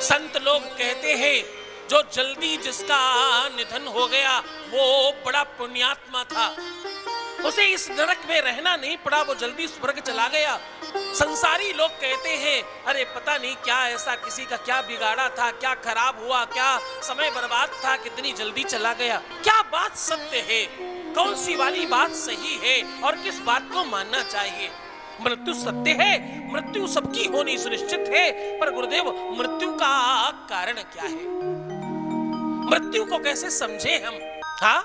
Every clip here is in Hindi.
संत लोग कहते हैं जो जल्दी जिसका निधन हो गया वो बड़ा पुण्यात्मा था, उसे इस नरक में रहना नहीं पड़ा, वो जल्दी स्वर्ग चला गया। संसारी लोग कहते हैं अरे पता नहीं क्या ऐसा किसी का क्या बिगाड़ा था, क्या खराब हुआ, क्या समय बर्बाद था, कितनी जल्दी चला गया। क्या बात सत्य है, कौन सी वाली बात सही है और किस बात को मानना चाहिए? मृत्यु सत्य है, मृत्यु सबकी होनी सुनिश्चित है, पर गुरुदेव मृत्यु का कारण क्या है? मृत्यु को कैसे समझे हम? हाँ,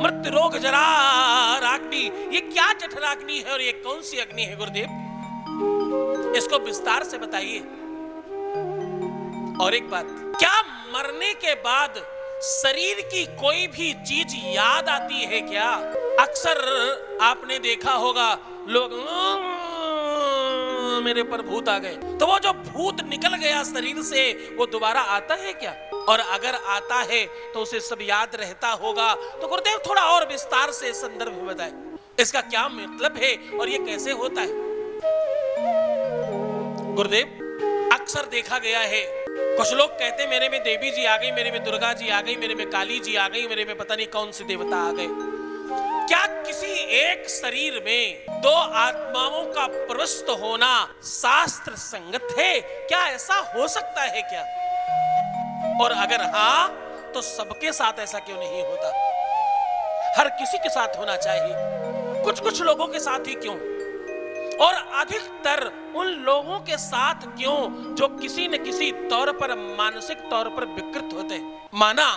मृत्यु रोग जरा राग्नि, ये क्या जठराग्नि है और ये कौन सी अग्नि है गुरुदेव? इसको विस्तार से बताइए। और एक बात, क्या मरने के बाद शरीर की कोई भी चीज याद आती है क्या? अक्सर आपने देखा होगा लोग मेरे पर भूत आ गए, तो वो जो भूत निकल गया शरीर से वो दोबारा आता है क्या? और अगर आता है तो उसे सब याद रहता होगा। तो गुरुदेव थोड़ा और विस्तार से संदर्भ में बताएं, इसका क्या मतलब है और ये कैसे होता है? गुरुदेव अक्सर देखा गया है, कुछ लोग कहते मेरे में देवी जी आ गई, मेरे में दुर्गा जी आ गई, मेरे में काली जी आ गई, मेरे में पता नहीं कौन से देवता आ गए। क्या किसी एक शरीर में दो आत्माओं का प्रविष्ट होना शास्त्र संगत है? क्या ऐसा हो सकता है क्या? और अगर हाँ तो सबके साथ ऐसा क्यों नहीं होता? हर किसी के साथ होना चाहिए, कुछ कुछ लोगों के साथ ही क्यों? और अधिकतर उन लोगों के साथ क्यों जो किसी न किसी तौर पर मानसिक तौर पर विकृत होते हैं? माना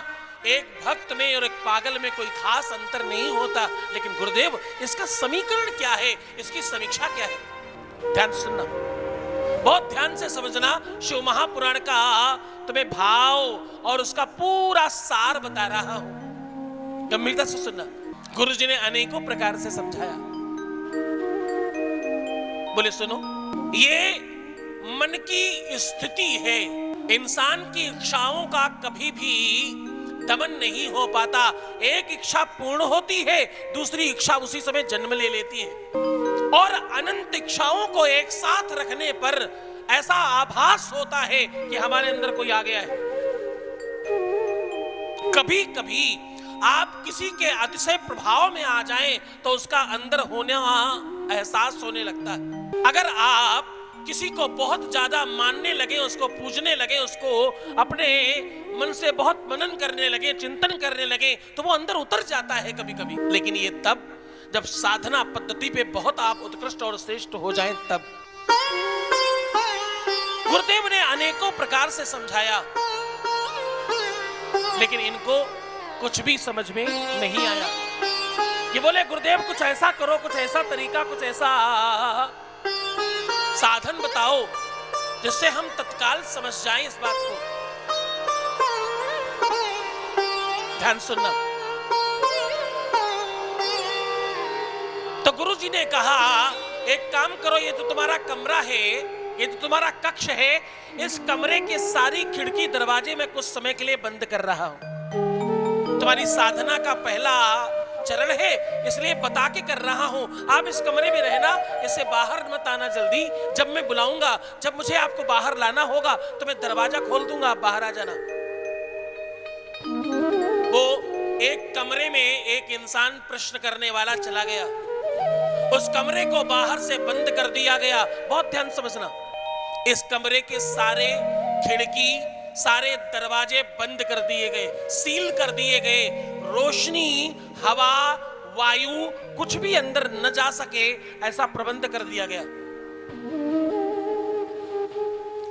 एक भक्त में और एक पागल में कोई खास अंतर नहीं होता, लेकिन गुरुदेव इसका समीकरण क्या है, इसकी समीक्षा क्या है? ध्यान सुनना, बहुत ध्यान से समझना। शिव महापुराण का तुम्हें भाव और उसका पूरा सार बता रहा हूं, गंभीरता से सुनना। गुरु जी ने अनेकों प्रकार से समझाया, बोले सुनो, ये मन की स्थिति है, इंसान की इच्छाओं का कभी भी दमन नहीं हो पाता। एक इच्छा पूर्ण होती है, दूसरी इच्छा उसी समय जन्म ले लेती है, और अनंत इच्छाओं को एक साथ रखने पर ऐसा आभास होता है कि हमारे अंदर कोई आ गया है। कभी कभी आप किसी के अतिशय प्रभाव में आ जाएं तो उसका अंदर होना एहसास होने लगता है। अगर आप किसी को बहुत ज्यादा मानने लगे, उसको पूजने लगे, उसको अपने मन से बहुत मनन करने लगे, चिंतन करने लगे, तो वो अंदर उतर जाता है कभी कभी। लेकिन ये तब जब साधना पद्धति पे बहुत आप उत्कृष्ट और श्रेष्ठ हो जाएं तब। गुरुदेव ने अनेकों प्रकार से समझाया, लेकिन इनको कुछ भी समझ में नहीं आया। ये बोले गुरुदेव कुछ ऐसा करो, कुछ ऐसा तरीका, कुछ ऐसा साधन बताओ जिससे हम तत्काल समझ जाएं इस बात को। ध्यान सुनना। तो गुरु जी ने कहा एक काम करो, ये तो तुम्हारा कमरा है, ये तो तुम्हारा कक्ष है, इस कमरे के सारी खिड़की दरवाजे मैं कुछ समय के लिए बंद कर रहा हूं। तुम्हारी साधना का पहला चरण है, इसलिए बता के कर रहा हूं। आप इस कमरे में रहना, इससे बाहर मत आना जल्दी। जब मैं बुलाऊंगा, जब मुझे आपको बाहर लाना होगा तो मैं दरवाजा खोल दूंगा, आप बाहर आ जाना। वो एक कमरे में एक इंसान प्रश्न करने वाला चला गया, उस कमरे को बाहर से बंद कर दिया गया। बहुत ध्यान समझना, इस कमरे के सारे खिड़की, सारे दरवाजे बंद कर दिए गए, सील कर दिए गए। रोशनी, हवा, वायु कुछ भी अंदर न जा सके ऐसा प्रबंध कर दिया गया।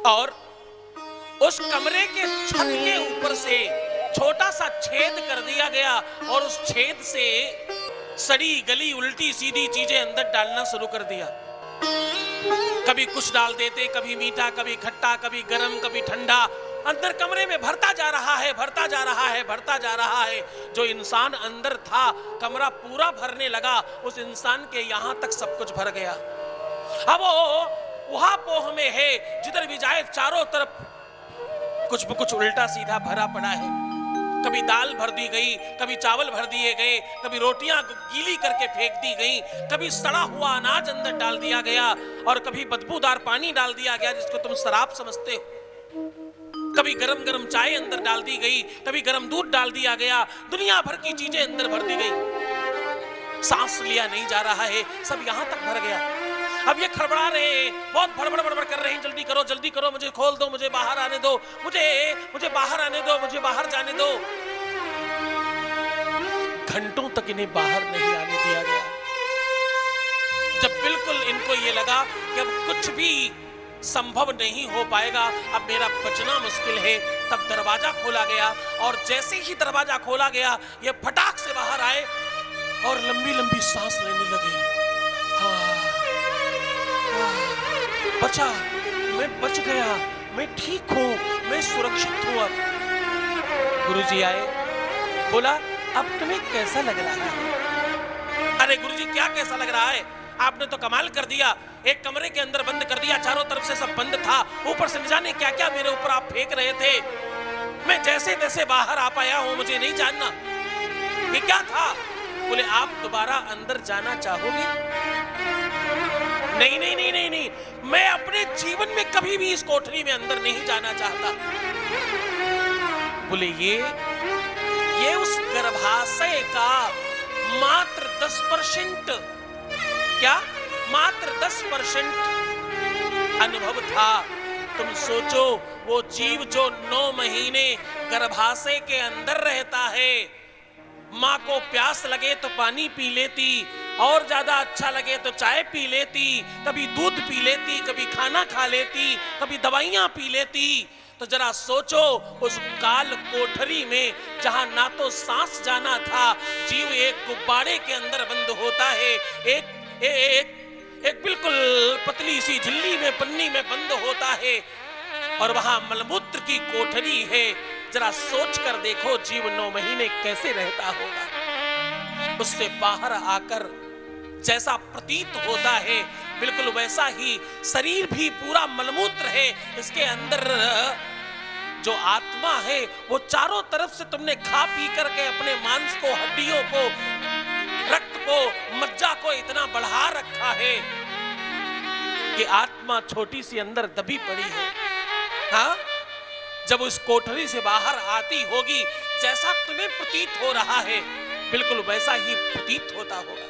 और उस कमरे के छत के ऊपर से छोटा सा छेद कर दिया गया और उस छेद से सड़ी गली उल्टी सीधी चीजें अंदर डालना शुरू कर दिया। कभी कुछ डाल देते, कभी मीठा, कभी खट्टा, कभी गरम, कभी ठंडा, अंदर कमरे में भरता जा रहा है, भरता जा रहा है, भरता जा रहा है। जो इंसान अंदर था, कमरा पूरा भरने लगा, उस इंसान के यहां तक सब कुछ भर गया। अब वो वहां पोह में है, जिधर भी जाए चारों तरफ कुछ न कुछ उल्टा सीधा भरा पड़ा है। कभी दाल भर दी गई, कभी चावल भर दिए गए, कभी रोटियां गीली करके फेंक दी गई, कभी सड़ा हुआ अनाज अंदर डाल दिया गया और कभी बदबूदार पानी डाल दिया गया जिसको तुम शराब समझते हो। कभी गरम गरम चाय अंदर डाल दी गई, कभी गरम दूध डाल दिया गया, दुनिया भर की चीजें अंदर भर दी गई। सांस लिया नहीं जा रहा है, सब यहां तक भर गया। अब ये खड़बड़ा रहे हैं, बहुत बड़बड़ बड़बड़ कर रहे हैं, जल्दी करो, मुझे खोल दो, मुझे बाहर आने दो, मुझे बाहर आने दो, मुझे बाहर जाने दो। घंटों तक इन्हें बाहर नहीं आने दिया गया। जब बिल्कुल इनको ये लगा कि अब कुछ भी संभव नहीं हो पाएगा, अब मेरा बचना मुश्किल है, तब दरवाजा खोला गया। और जैसे ही दरवाजा खोला गया, ये फटाक से बाहर आए और लंबी लंबी सांस लेने लगे। बचा, मैं बच गया, मैं ठीक हूं, मैं सुरक्षित हूं। अब गुरुजी आए, बोला अब तुम्हें कैसा लग रहा है? अरे गुरुजी क्या कैसा लग रहा है, आपने तो कमाल कर दिया, एक कमरे के अंदर बंद कर दिया, चारों तरफ से सब बंद था, ऊपर से न जाने क्या क्या मेरे ऊपर आप फेंक रहे थे, मैं जैसे तैसे बाहर आ पाया हूं, मुझे नहीं जानना ये क्या था। बोले आप दोबारा अंदर जाना चाहोगे? नहीं नहीं नहीं नहीं नहीं, मैं अपने जीवन में कभी भी इस कोठरी में अंदर नहीं जाना चाहता। बोले ये उस गर्भाशय का मात्र 10%, क्या मात्र 10% अनुभव था। तुम सोचो, वो जीव जो 9 महीने गर्भाशय के अंदर रहता है, माँ को प्यास लगे तो पानी पी लेती, और ज्यादा अच्छा लगे तो चाय पी लेती, कभी दूध पी लेती, कभी खाना खा लेती, कभी दवाइयां पी लेती। तो जरा सोचो, उस काल कोठरी में जहां ना तो सांस जाना था, जीव एक गुब्बारे के अंदर बंद होता है, एक बिल्कुल पतली सी झिल्ली में, पन्नी में बंद होता है, और वहां मलमूत्र की कोठरी है। जरा सोच कर देखो, जीव 9 महीने कैसे रहता होगा। उससे बाहर आकर जैसा प्रतीत होता है, बिल्कुल वैसा ही शरीर भी पूरा मलमूत्र है। इसके अंदर जो आत्मा है, वो चारों तरफ से तुमने खा पी करके अपने मांस को, हड्डियों को, रक्त को, मज्जा को इतना बढ़ा रखा है कि आत्मा छोटी सी अंदर दबी पड़ी है। हाँ, जब उस कोठरी से बाहर आती होगी, जैसा तुम्हें प्रतीत हो रहा है, बिल्कुल वैसा ही प्रतीत होता होगा।